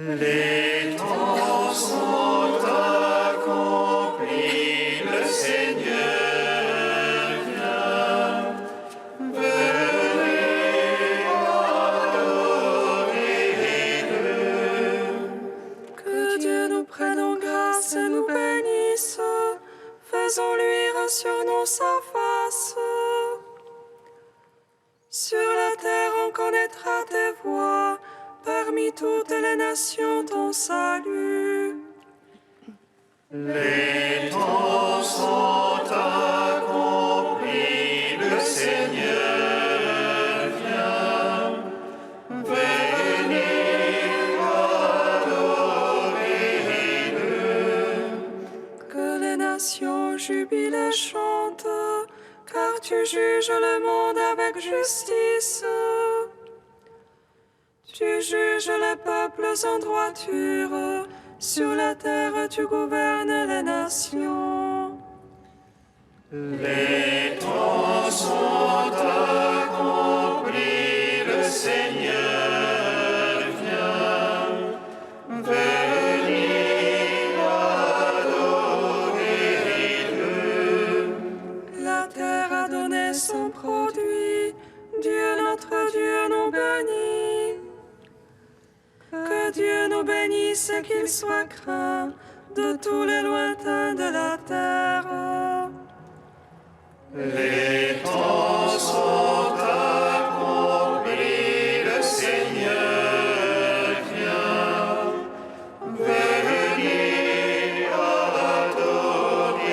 Les temps sont accomplis, le Seigneur vient. Venez adorer-le. Que Dieu nous prenne en grâce et nous bénisse. Faisons luire sur nous sa face. Sur la terre on connaîtra tes voies, parmi toutes les nations ton salut. Les temps sont accomplis, le Seigneur vient. Venez adorer-le. Que les nations jubilent et chantent, car tu juges le monde avec justice. Tu juges les peuples en droiture, sur la terre tu gouvernes les nations. Les temps sont accomplis, le Seigneur vient. Venez adorer-le. La terre a donné son produit, Dieu notre Dieu nous bénit. Que Dieu nous bénisse et qu'il soit craint de tous les lointains de la terre. Les temps sont accomplis, le Seigneur vient. Venez adorer-le.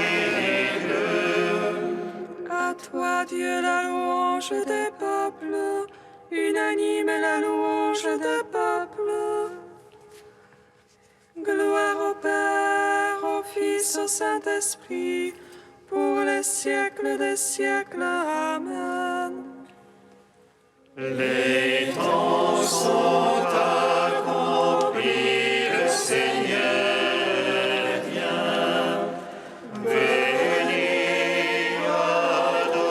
À toi, Dieu, la louange des peuples, unanime la louange des peuples. Gloire au Père, au Fils, au Saint-Esprit, pour les siècles des siècles. Amen. Les temps sont accomplis, le Seigneur vient. Venez adorer-le.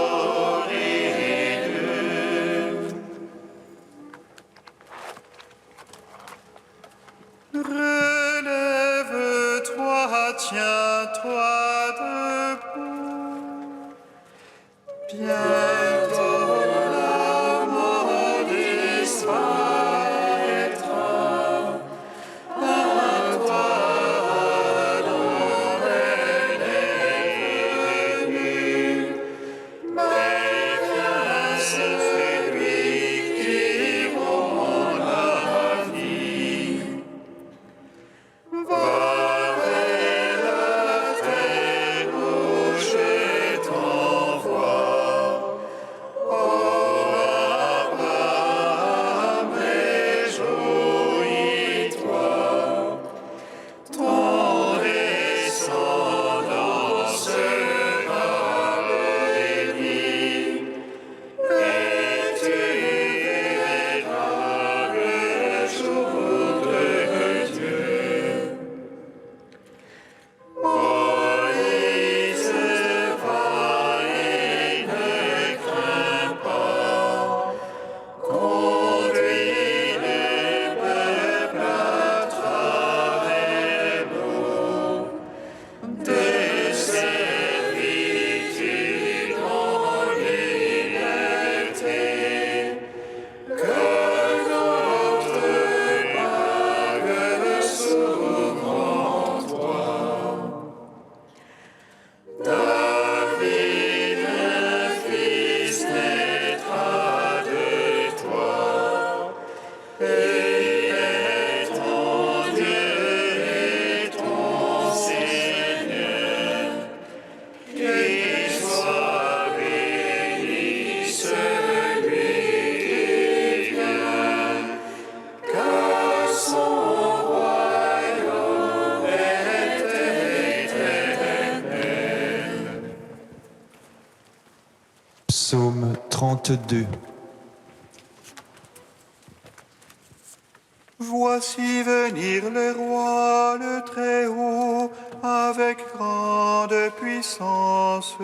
Relève-toi, tiens-toi debout. Bientôt la mort disparaîtra. À toi, alors elle est venue. Mais viens, celui qui rend la vie. Va vers la terre où je t'envoie. Ô Abraham, réjouis-toi. Ton descendant sera béni, et tu verras le jour de Dieu. Moïse va et ne crains pas. Conduis le peuple à travers l'eau. De servitude en liberté. Que notre bague s'ouvre en toi. David, un fils naîtra de toi. Il est ton Dieu et ton Seigneur. Qu'il soit béni celui qui vient, car son royaume est éternel. Psaume 32. Voici venir le roi, le Très-Haut, avec grande puissance,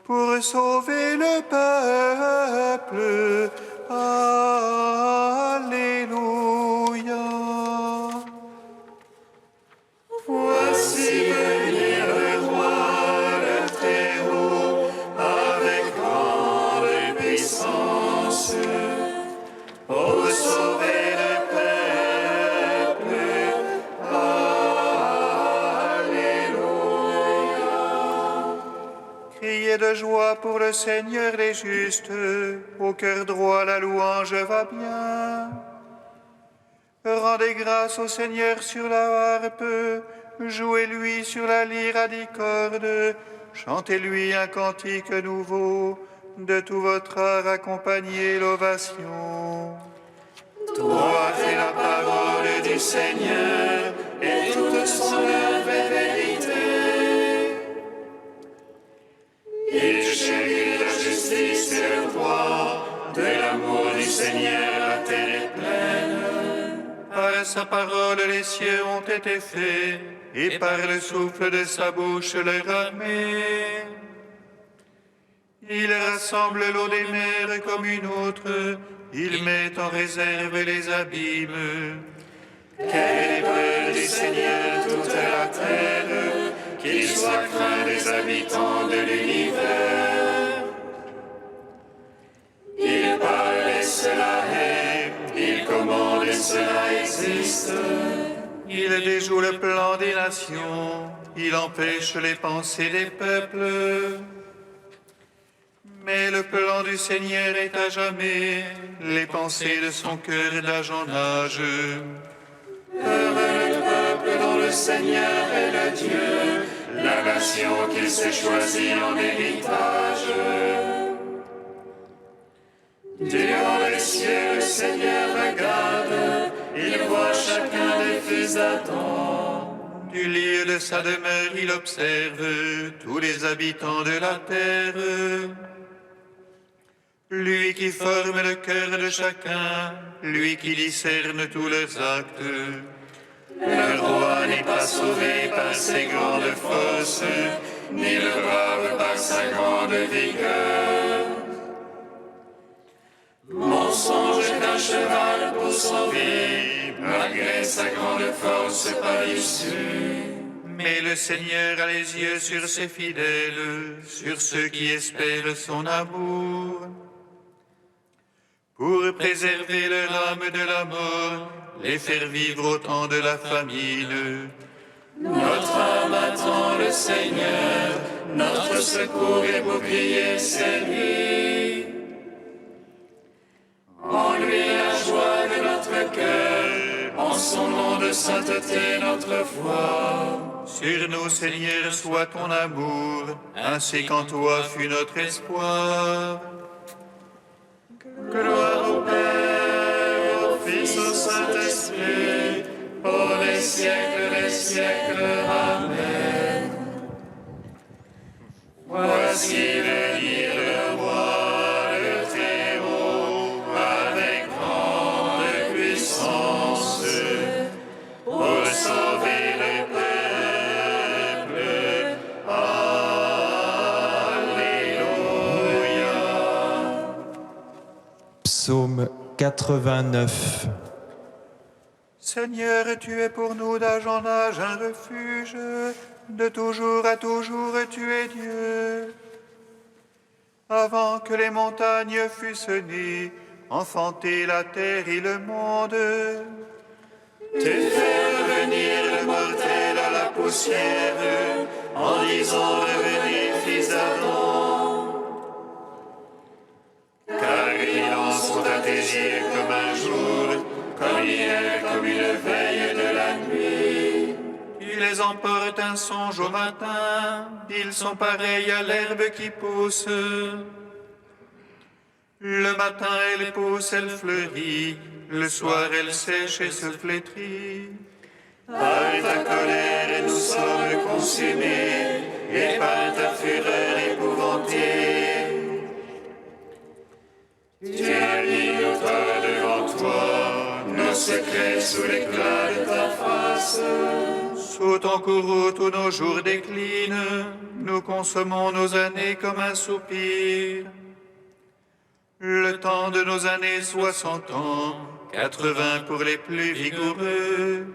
pour sauver le peuple. Alléluia. Criez de joie pour le Seigneur les justes, au cœur droit la louange va bien. Rendez grâce au Seigneur sur la harpe, jouez-lui sur la lyre à 10 cordes, chantez-lui un cantique nouveau, de tout votre art accompagnez l'ovation. Droite est la parole du Seigneur, et toute son œuvre est vérité. Il chérit la justice et le droit, de l'amour du Seigneur la terre est pleine. Par sa parole les cieux ont été faits, et par le souffle de sa bouche leur armée. Il rassemble l'eau des mers comme une autre, il met en réserve les abîmes. Quelle épreuve du Seigneur toute la terre, qu'il soit craint des habitants de l'univers. Il parle et cela est, il commande et cela existe. Il déjoue le plan des nations, il empêche les pensées des peuples. Mais le plan du Seigneur est à jamais, les pensées de son cœur d'âge en âge. Heureux le peuple dont le Seigneur est le Dieu, la nation qu'il s'est choisie en héritage. Du haut des cieux, le Seigneur regarde, il voit chacun des fils d'Adam. Du lieu de sa demeure, il observe tous les habitants de la terre. Lui qui forme le cœur de chacun, lui qui discerne tous leurs actes. Le roi n'est pas sauvé par ses grandes forces, ni le brave par sa grande vigueur. Mensonge est un cheval pour sauver, malgré sa grande force par issue. Mais le Seigneur a les yeux sur ses fidèles, sur ceux qui espèrent son amour. Pour préserver leur âme de la mort, les faire vivre au temps de la famine. Notre âme attend le Seigneur, notre secours et bouclier, c'est lui. En lui la joie de notre cœur, en son nom de sainteté notre foi. Sur nous, Seigneur, soit ton amour, ainsi qu'en toi fut notre espoir. Gloire au Père, au Fils, au Saint-Esprit, pour les siècles des siècles. Amen. Voici venir le roi, le Très-Haut, avec grande puissance, pour sauver le peuple. Alléluia. Psaume 89. Seigneur, tu es pour nous d'âge en âge un refuge, de toujours à toujours tu es Dieu. Avant que les montagnes fussent nées, enfanter la terre et le monde, tu fais revenir le mortel à la poussière, en disant revenez, fils d'Adam. Car ils en sont à tes yeux comme un jour, comme hier, comme une veille de la nuit. Tu les emportes un songe au matin, ils sont pareils à l'herbe qui pousse. Le matin elle pousse, elle fleurit, le soir elle sèche et se flétrit. Par ta colère nous sommes consumés, et par ta fureur épouvantés. Tu as mis nos toits devant toi, nos secrets sous l'éclat de ta face. Sous ton courroux tous nos jours déclinent, nous consommons nos années comme un soupir. Le temps de nos années 60 ans, 80 pour les plus vigoureux.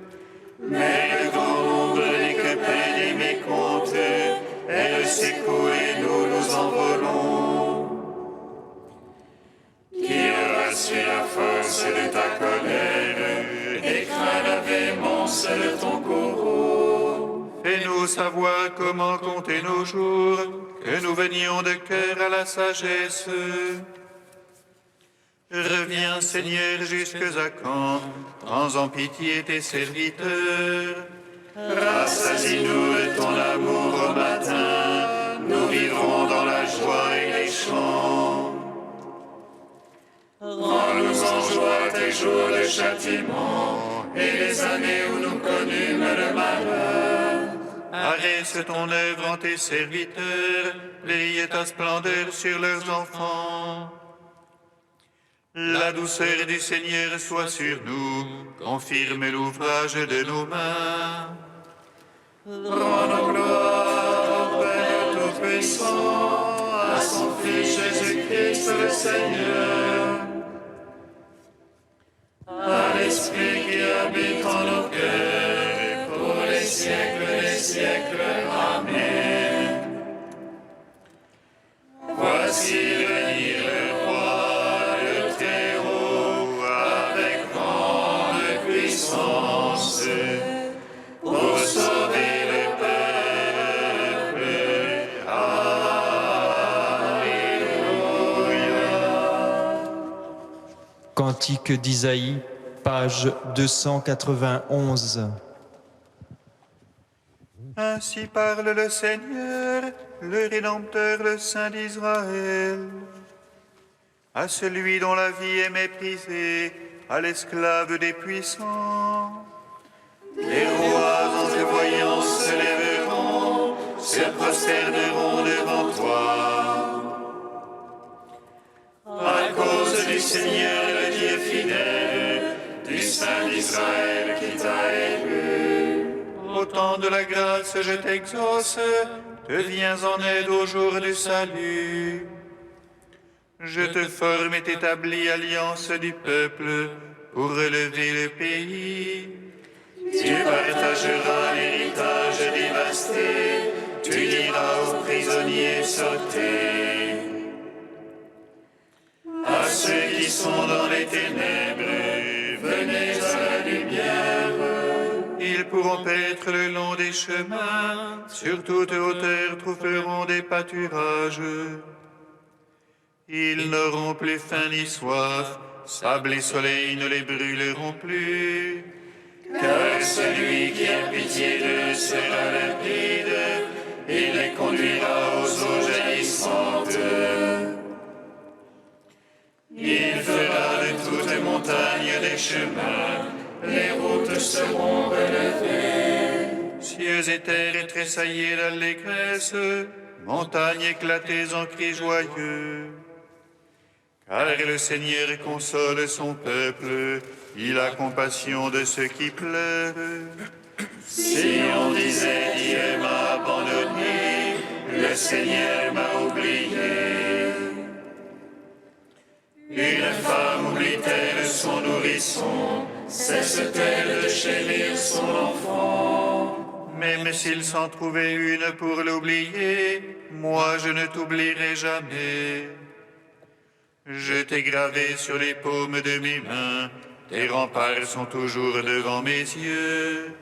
Mais le grand nombre n'est que peine et mécompte, elle s'écoule et nous nous envolons. Qui aura su la force de ta colère et craint la véhémence de ton courroux? Fais-nous savoir comment compter nos jours, que nous venions de cœur à la sagesse. Reviens, Seigneur, jusque à quand? Prends en pitié tes serviteurs. Rassasie-nous de ton amour au matin. Nous vivrons dans la joie et les chants. Rends-nous en joie tes jours de châtiment et les années où nous connûmes le malheur. Arrête ton œuvre en tes serviteurs, brille ta splendeur sur leurs enfants. La douceur du Seigneur soit sur nous, confirme l'ouvrage de nos mains. Rendons gloire au Père Tout-Puissant, à son Fils Jésus-Christ le Seigneur, à l'Esprit qui habite en nos cœurs, pour les siècles des siècles. Amen. Voici venir le Roi, le Très-Haut, avec grande puissance, pour sauver le peuple. Alléluia. Cantique d'Isaïe, page 291. Ainsi parle le Seigneur, le Rédempteur, le Saint d'Israël. À celui dont la vie est méprisée, à l'esclave des puissants. Les rois en te voyant se lèveront, se prosterneront devant toi. À cause du Seigneur, le Dieu fidèle, du Saint d'Israël qui t'a élu. Au temps de la grâce, je t'exauce, te viens en aide au jour du salut. Je te forme et t'établis alliance du peuple pour relever le pays. Tu partageras l'héritage dévasté, tu diras aux prisonniers sautés. À ceux qui sont dans les ténèbres, venez à la lumière. Ils pourront paître le long des chemins, sur toute hauteur trouveront des pâturages. Ils n'auront plus faim ni soif, sable et soleil ne les brûleront plus. Car celui qui a pitié d'eux sera limpide, il les conduira aux eaux jaillissantes. Il fera de toutes montagnes des chemins, les routes seront relevées. Cieux et terre tressaillés d'allégresse, montagnes éclatées en cris joyeux. Car le Seigneur console son peuple, il a compassion de ceux qui pleurent. Si on disait Dieu m'a abandonné, le Seigneur m'a oublié. Une femme oublie-t-elle son nourrisson, cesse-t-elle de chérir son enfant? Même s'il s'en trouvait une pour l'oublier, moi je ne t'oublierai jamais. Je t'ai gravé sur les paumes de mes mains, tes remparts sont toujours devant mes yeux.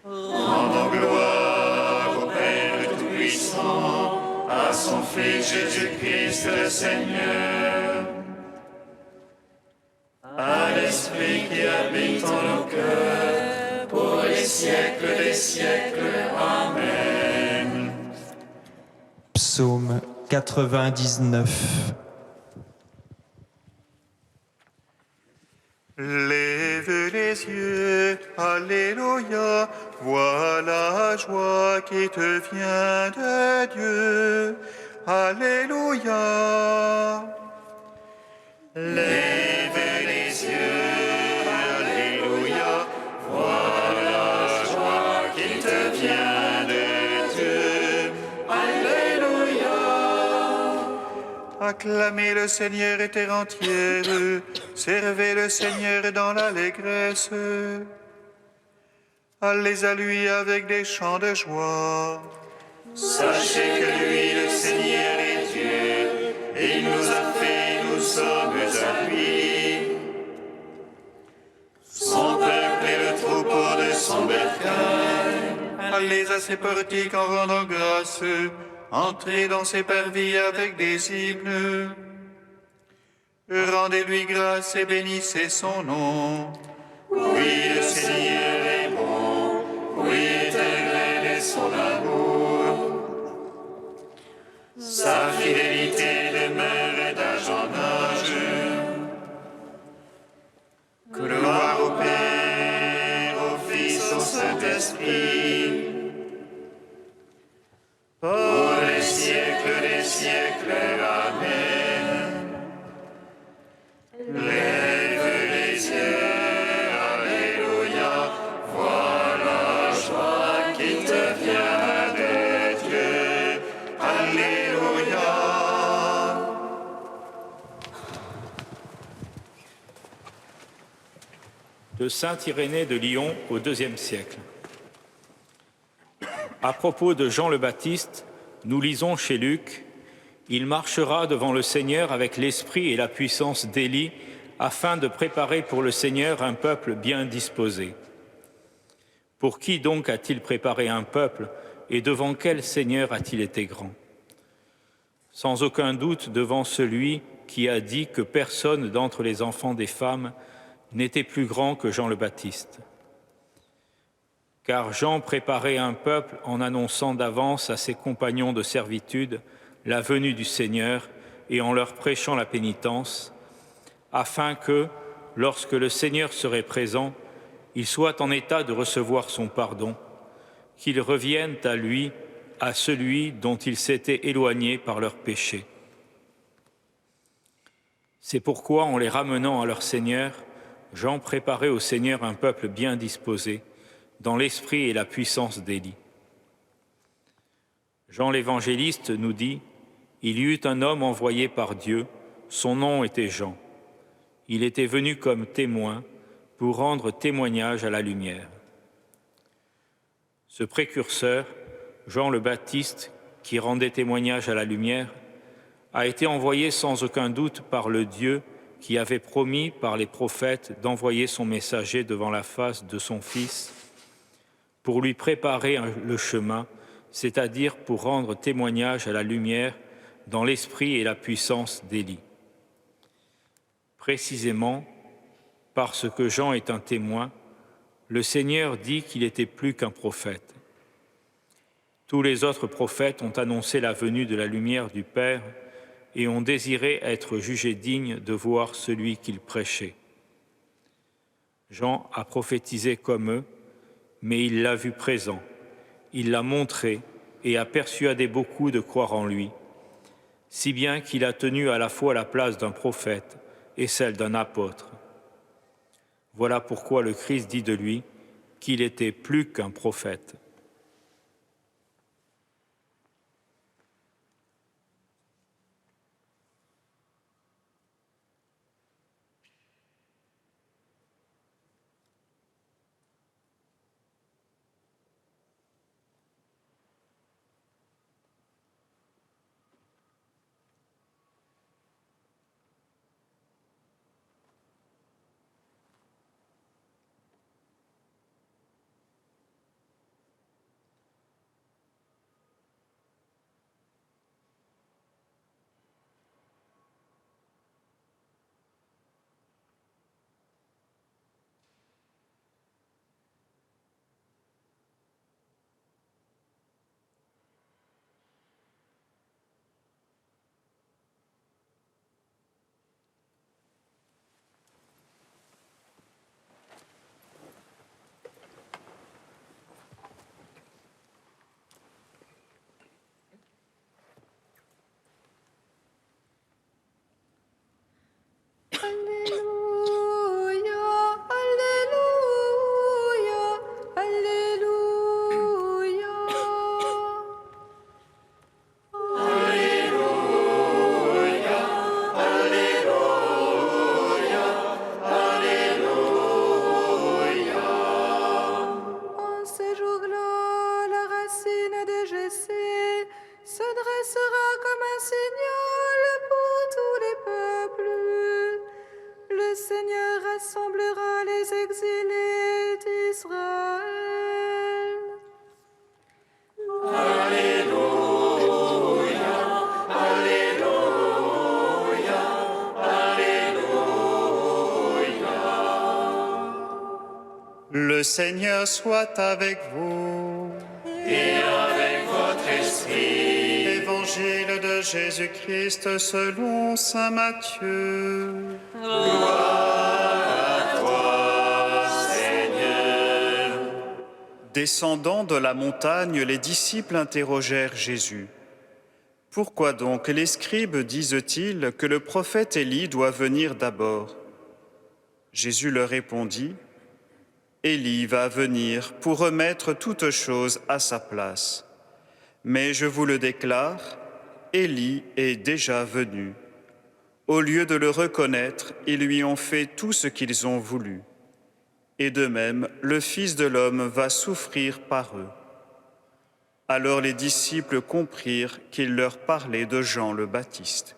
Rendons gloire au Père Tout-Puissant, à son Fils Jésus-Christ le Seigneur, à l'Esprit qui habite en nos cœurs, pour les siècles des siècles. Amen. Psaume 99. Lève les yeux, alléluia, vois la joie qui te vient de Dieu, alléluia. Lève les yeux, alléluia, vois la joie qui te vient de Dieu, alléluia. Acclamez le Seigneur terre entière, servez le Seigneur dans l'allégresse. Allez à lui avec des chants de joie. Sachez que lui, le Seigneur, est Dieu. Il nous a fait, nous sommes à lui. Son peuple est le troupeau de son bercail. À Allez à ses portiques en rendant grâce, entrez dans ses parvis avec des hymnes. Rendez-lui grâce et bénissez son nom. Oui, le Seigneur est bon, oui, éternel est son amour. Sa fidélité demeure d'âge en âge. Gloire au Père, au Fils, au Saint-Esprit, pour les siècles des siècles. Amen. Lève les yeux, alléluia, vois la joie qui te vient de Dieu. Alléluia. De saint Irénée de Lyon au IIe siècle. À propos de Jean le Baptiste, nous lisons chez Luc: il marchera devant le Seigneur avec l'esprit et la puissance d'Élie, afin de préparer pour le Seigneur un peuple bien disposé. Pour qui donc a-t-il préparé un peuple, et devant quel Seigneur a-t-il été grand? Sans aucun doute devant celui qui a dit que personne d'entre les enfants des femmes n'était plus grand que Jean le Baptiste. Car Jean préparait un peuple en annonçant d'avance à ses compagnons de servitude la venue du Seigneur et en leur prêchant la pénitence, afin que, lorsque le Seigneur serait présent, ils soient en état de recevoir son pardon, qu'ils reviennent à lui, à celui dont ils s'étaient éloignés par leurs péchés. C'est pourquoi, en les ramenant à leur Seigneur, Jean préparait au Seigneur un peuple bien disposé, dans l'esprit et la puissance d'Élie. Jean l'évangéliste nous dit: il y eut un homme envoyé par Dieu, son nom était Jean. Il était venu comme témoin pour rendre témoignage à la lumière. Ce précurseur, Jean le Baptiste, qui rendait témoignage à la lumière, a été envoyé sans aucun doute par le Dieu qui avait promis par les prophètes d'envoyer son messager devant la face de son Fils pour lui préparer le chemin, c'est-à-dire pour rendre témoignage à la lumière dans l'esprit et la puissance d'Élie. Précisément, parce que Jean est un témoin, le Seigneur dit qu'il était plus qu'un prophète. Tous les autres prophètes ont annoncé la venue de la lumière du Père et ont désiré être jugés dignes de voir celui qu'ils prêchaient. Jean a prophétisé comme eux, mais il l'a vu présent, il l'a montré et a persuadé beaucoup de croire en lui, si bien qu'il a tenu à la fois la place d'un prophète et celle d'un apôtre. Voilà pourquoi le Christ dit de lui qu'il était plus qu'un prophète. Le Seigneur soit avec vous. Et avec votre esprit. Évangile de Jésus-Christ selon saint Matthieu. Gloire à toi, Seigneur. Descendant de la montagne, les disciples interrogèrent Jésus. « Pourquoi donc les scribes disent-ils que le prophète Élie doit venir d'abord ?» Jésus leur répondit, « Élie va venir pour remettre toutes choses à sa place. Mais je vous le déclare, Élie est déjà venu. Au lieu de le reconnaître, ils lui ont fait tout ce qu'ils ont voulu. Et de même, le Fils de l'homme va souffrir par eux. » Alors les disciples comprirent qu'il leur parlait de Jean le Baptiste.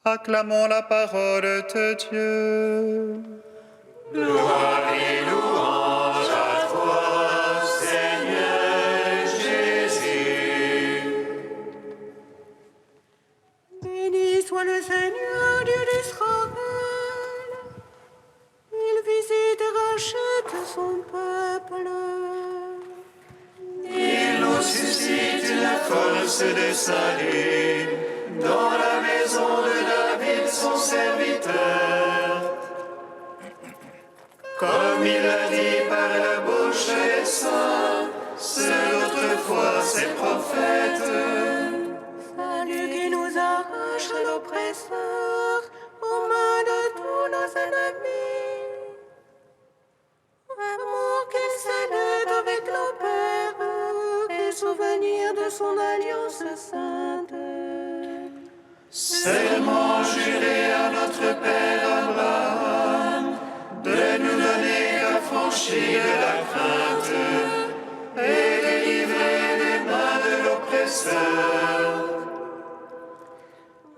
Acclamons la parole de Dieu. Gloire et louange à toi, Seigneur Jésus. Béni soit le Seigneur, Dieu d'Israël. Il visite et rachète son peuple. Il nous suscite une force de salut dans la maison de David, son serviteur. Comme il l'a dit par la bouche des saints, c'est autrefois ses prophètes. Salut qui nous arrache à l'oppresseur, aux mains de tous nos ennemis. Amour qu'il célèbre avec nos pères et souvenir de son alliance sainte. Serment juré à notre Père Abraham de nous donner l'affranchie de la crainte et délivrer des mains de l'oppresseur.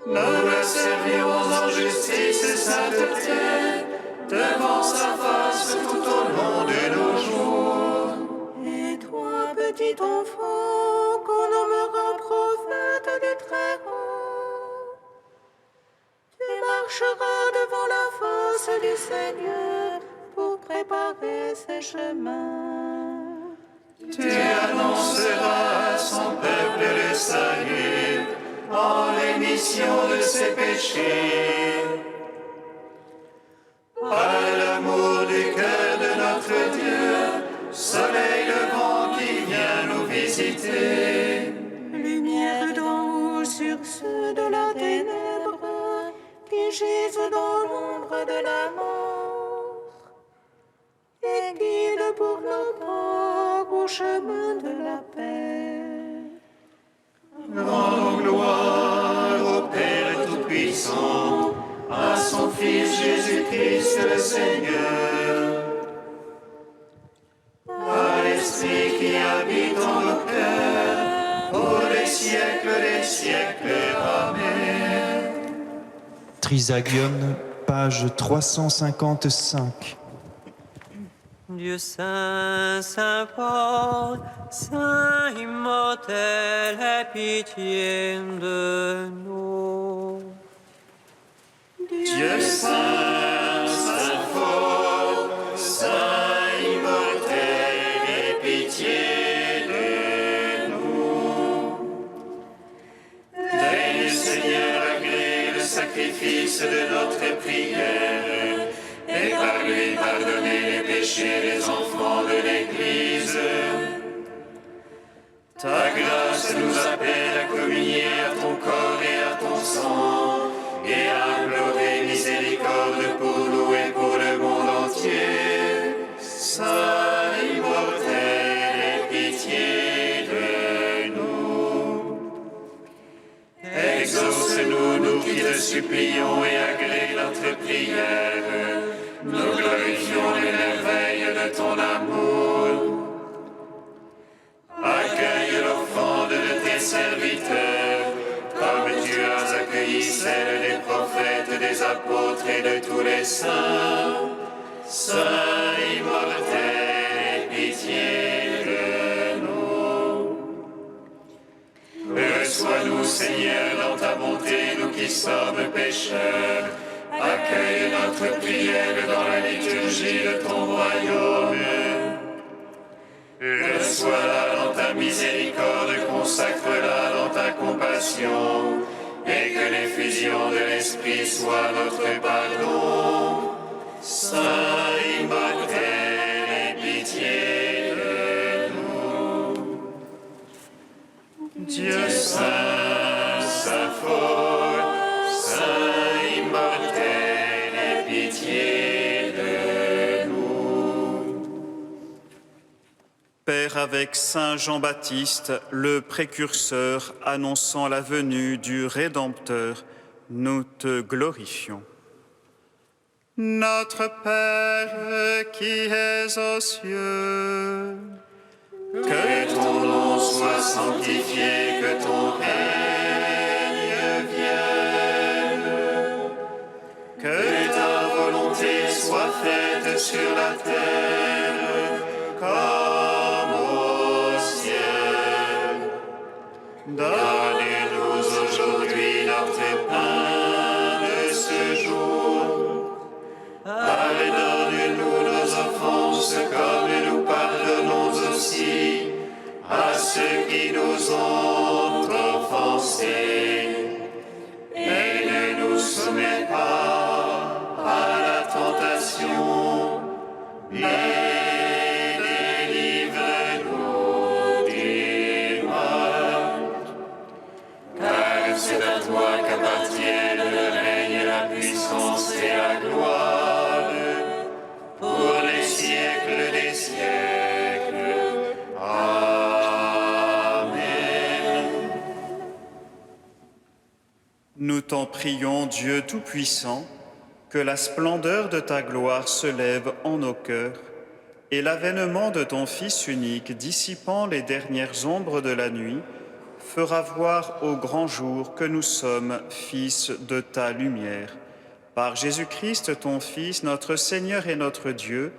Nous le servions en justice et sainteté devant sa face tout au long de nos jours. Et toi, petit enfant, qu'on nommera prophète du Très-Haut, tu marcheras devant la face du Seigneur pour préparer ses chemins. Tu annonceras à son peuple le salut en rémission de ses péchés. Par l'amour du cœur de notre Dieu, soleil levant qui vient nous visiter. Lumière d'en haut sur ceux de la ténèbre qui gisent dans l'ombre de la mort, et guide pour nos pas au chemin de la paix. Rendons gloire au Père Tout-Puissant, à son Fils Jésus-Christ le Seigneur, à l'Esprit qui habite en nos cœurs, pour les siècles des siècles. Amen. Trisagion, page 355. Dieu saint, saint fort, saint immortel, aie pitié de nous. Dieu saint, saint fort, saint immortel, aie pitié de nous. Daigne, Seigneur, agréer le sacrifice de notre prière et par lui pardonner les péchés des enfants de l'Église. Ta grâce nous appelle à communier à ton corps et à ton sang, et à implorer miséricorde pour nous et pour le monde entier. Saint immortel, aie pitié de nous. Exauce-nous, nous qui te supplions, et agrée notre prière. Nous glorifions les merveilles de ton amour. Accueille l'offrande de tes serviteurs, comme tu as accueilli celle des prophètes, des apôtres et de tous les saints. Saint immortel, aie pitié de nous. Seigneur, dans ta bonté, nous qui sommes pécheurs. Accueille notre prière dans la liturgie de ton royaume. Reçois-la dans ta miséricorde, consacre-la dans ta compassion, et que l'effusion de l'Esprit soit notre pardon. Saint immortel, aie pitié de nous. Dieu saint, saint fort, saint immortel, aie pitié de nous. Père, avec Saint Jean-Baptiste, le précurseur annonçant la venue du Rédempteur, nous te glorifions. Notre Père qui es aux cieux, Que ton nom soit sanctifié, que ton règne vienne, que ta volonté soit faite sur la terre comme au ciel. Donne-nous aujourd'hui notre pain de ce jour. Pardonne-nous nos offenses comme nous pardonnons aussi à ceux qui nous ont offensés. Et ne nous soumets pas à la tentation, mais délivre-nous du mal. Car c'est à toi qu'appartiennent le règne, la puissance et la gloire, pour les siècles des siècles. Amen. nous t'en prions, Dieu Tout-Puissant, que la splendeur de ta gloire se lève en nos cœurs et l'avènement de ton Fils unique, dissipant les dernières ombres de la nuit, fera voir au grand jour que nous sommes fils de ta lumière. Par Jésus-Christ, ton Fils, notre Seigneur et notre Dieu,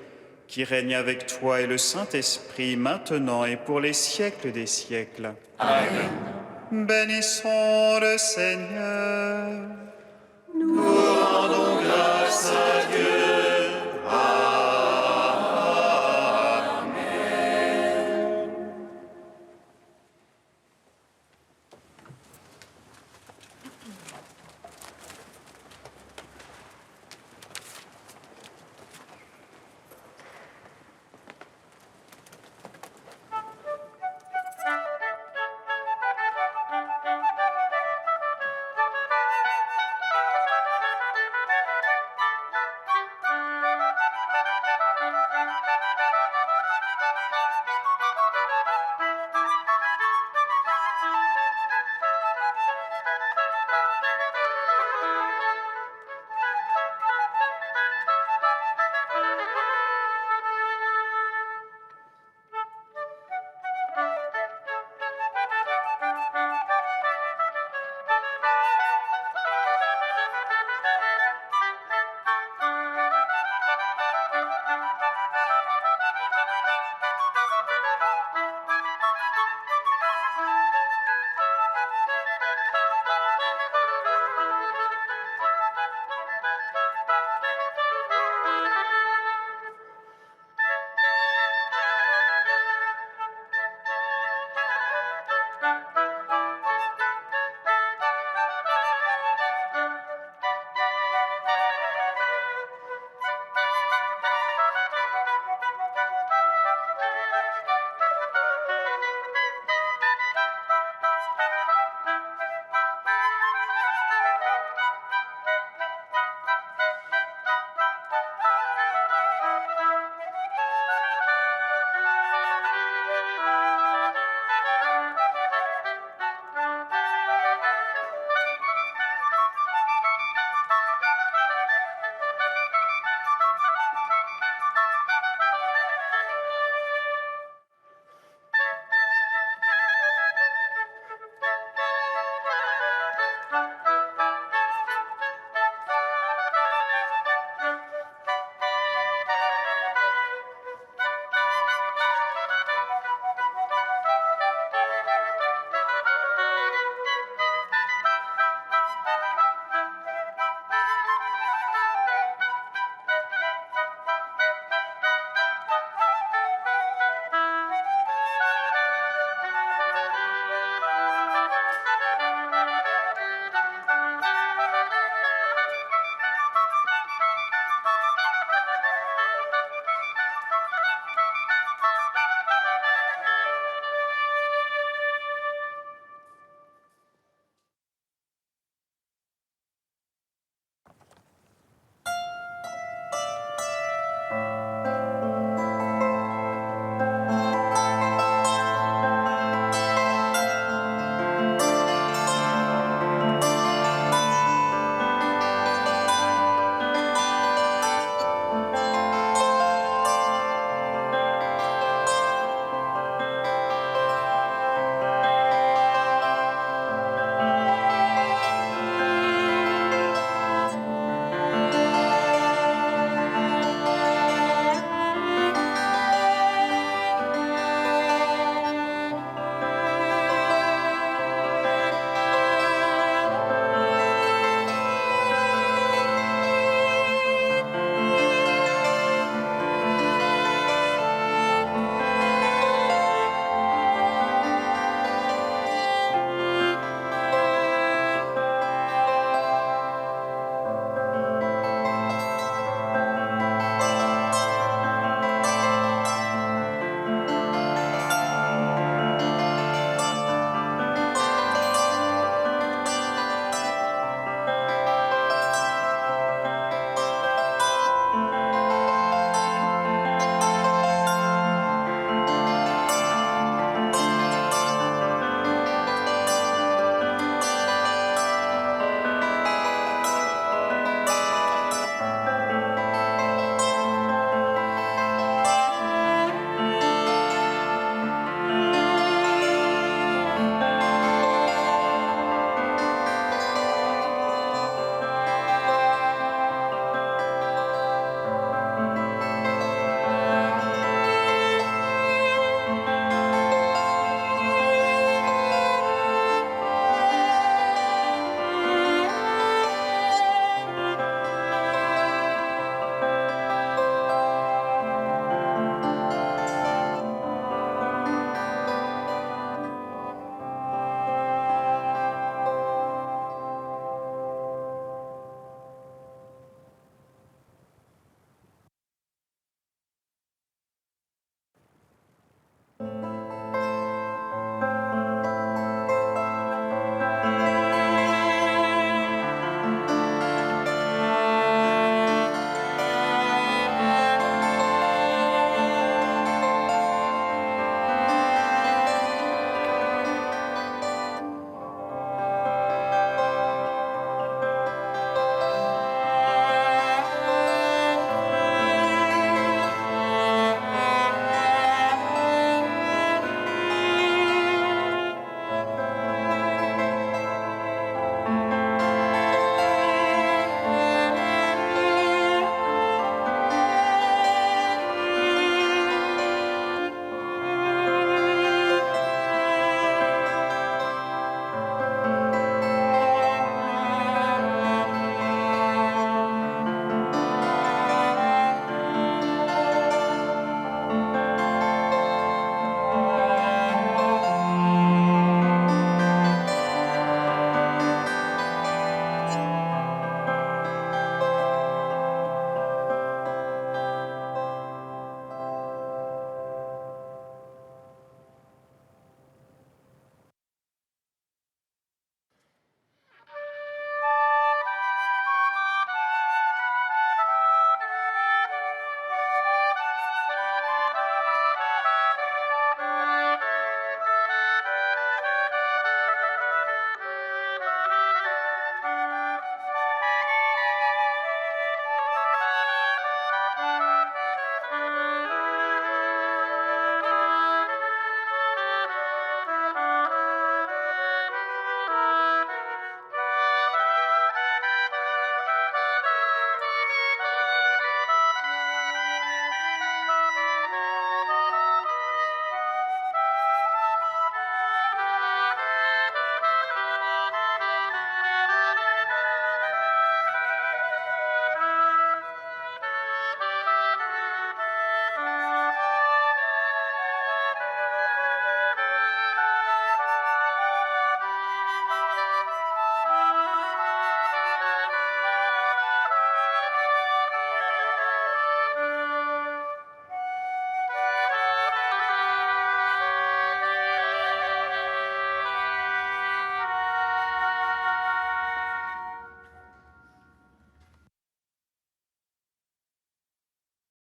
qui règne avec toi et le Saint-Esprit, maintenant et pour les siècles des siècles. Amen. Bénissons le Seigneur.